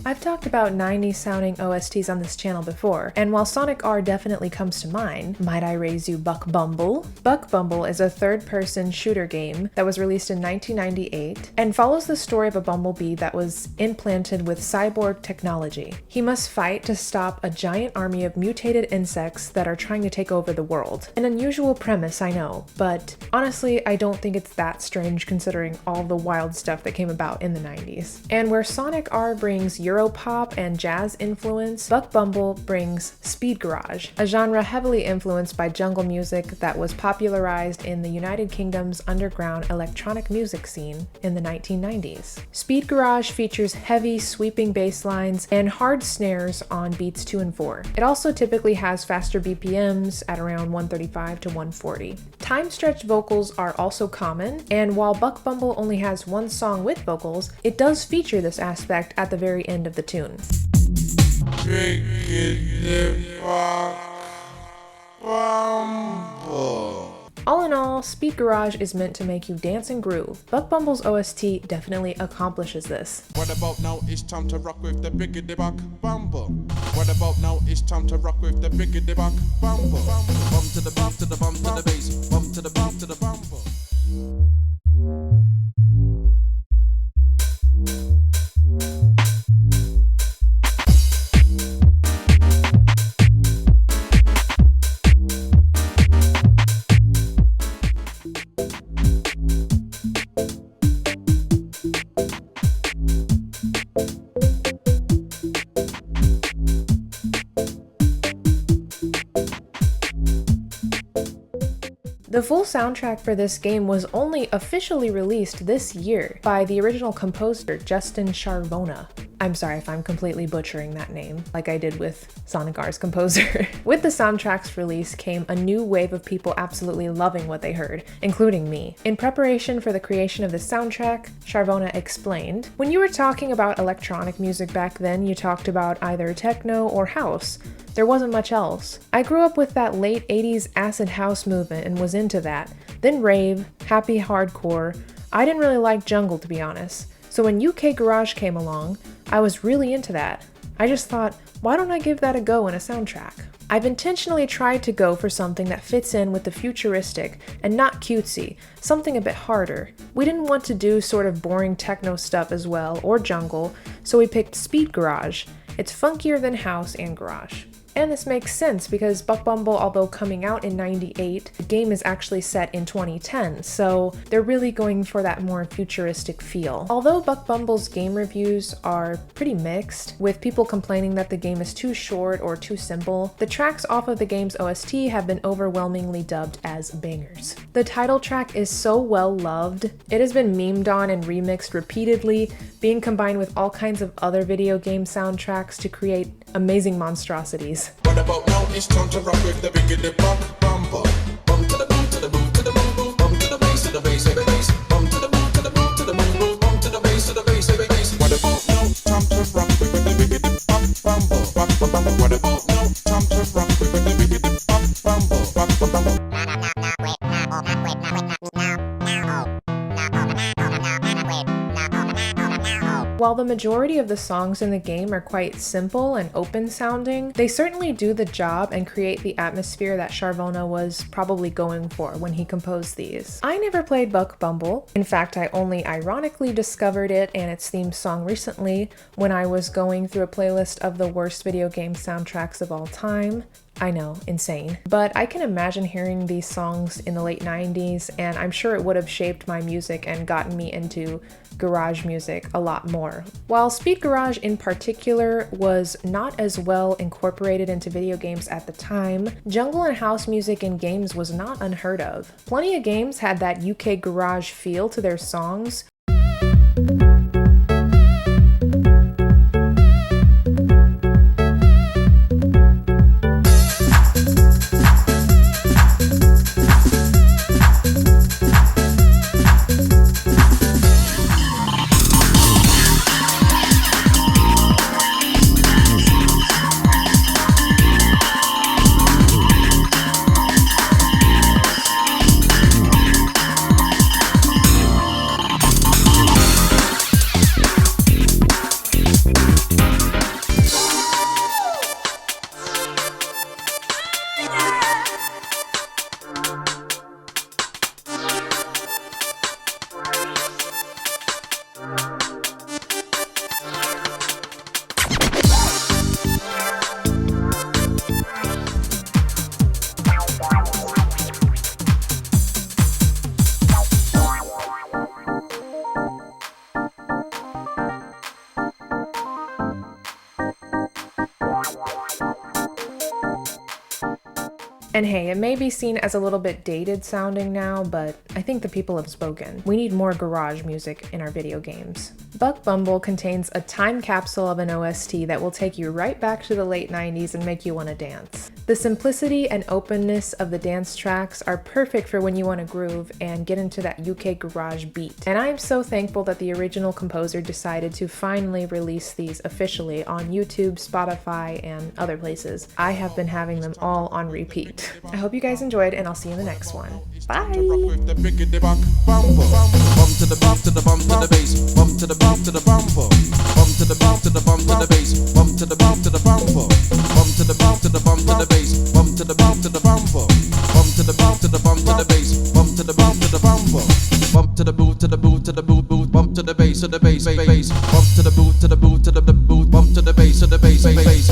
I've talked about 90s sounding OSTs on this channel before, and while Sonic R definitely comes to mind, might I raise you Buck Bumble? Buck Bumble is a third-person shooter game that was released in 1998 and follows the story of a bumblebee that was implanted with cyborg technology. He must fight to stop a giant army of mutated insects that are trying to take over the world. An unusual premise, I know, but honestly, I don't think it's that strange considering all the wild stuff that came about in the 90s. And where Sonic R brings Europop and jazz influence, Buck Bumble brings speed garage, a genre heavily influenced by jungle music that was popularized in the United Kingdom's underground electronic music scene in the 1990s. Speed garage features heavy, sweeping bass lines and hard snares on beats 2 and 4. It also typically has faster BPMs at around 135 to 140. Time-stretched vocals are also common, and while Buck Bumble only has one song with vocals, it does feature this aspect at the very end of the tune. All in all, speed garage is meant to make you dance and groove. Buck Bumble's OST definitely accomplishes this. What about now? It's time to rock with the biggity Buck Bumble. What about now? It's time to rock with the biggity Buck Bumble. Bump to the bump to the bump to the bass. Bump to the bump to the bumble. The full soundtrack for this game was only officially released this year by the original composer Justin Charvona. I'm sorry if I'm completely butchering that name, like I did with Sonic R's composer. With the soundtrack's release came a new wave of people absolutely loving what they heard, including me. In preparation for the creation of the soundtrack, Charvona explained, "When you were talking about electronic music back then, you talked about either techno or house. There wasn't much else. I grew up with that late 80s acid house movement and was into that. Then rave, happy hardcore. I didn't really like jungle, to be honest. So when UK Garage came along, I was really into that. I just thought, why don't I give that a go in a soundtrack? I've intentionally tried to go for something that fits in with the futuristic and not cutesy, something a bit harder. We didn't want to do sort of boring techno stuff as well, or jungle, so we picked speed garage. It's funkier than house and garage." And this makes sense because Buck Bumble, although coming out in '98, the game is actually set in 2010, so they're really going for that more futuristic feel. Although Buck Bumble's game reviews are pretty mixed, with people complaining that the game is too short or too simple, the tracks off of the game's OST have been overwhelmingly dubbed as bangers. The title track is so well loved, it has been memed on and remixed repeatedly, being combined with all kinds of other video game soundtracks to create amazing monstrosities. What about now? It's time to rock with the biggity Buck Bumble. Bump to the boom to the boom to the boom boom. Bump to the bass to the bass to the bass. Bump to the boom to the boom to the boom boom. Bump to the bass to the bass to the bass. What about now? Time to rock with the biggity Buck Bumble. Buck Bumble. What about now? Time to rock with the biggity Buck Bumble. Buck Bumble. While the majority of the songs in the game are quite simple and open sounding, they certainly do the job and create the atmosphere that Charvona was probably going for when he composed these. I never played Buck Bumble. In fact, I only ironically discovered it and its theme song recently when I was going through a playlist of the worst video game soundtracks of all time. I know, insane. But I can imagine hearing these songs in the late 90s, and I'm sure it would have shaped my music and gotten me into garage music a lot more. While speed garage in particular was not as well incorporated into video games at the time, jungle and house music in games was not unheard of. Plenty of games had that UK garage feel to their songs. And hey, it may be seen as a little bit dated sounding now, but I think the people have spoken. We need more garage music in our video games. Buck Bumble contains a time capsule of an OST that will take you right back to the late 90s and make you want to dance. The simplicity and openness of the dance tracks are perfect for when you want to groove and get into that UK garage beat. And I am so thankful that the original composer decided to finally release these officially on YouTube, Spotify, and other places. I have been having them all on repeat. I hope you guys enjoyed, and I'll see you in the next one. Bye! Bump to the bump to the bump to the bass. Bump to the bump to the bumper. Bump to the bump to the bump to the bass. Bump to the bump to the bumper. Bump to the bump to the bump to the bass. Bump to the bump to the bumper. Bump to the bump to the bump to the bass. Bump to the bump to the bumper. Bump to the boot to the boot to the boot boot. Bump to the bass to the bass bass. Bump to the boot to the boot to the boot. Bump to the bass to the bass bass.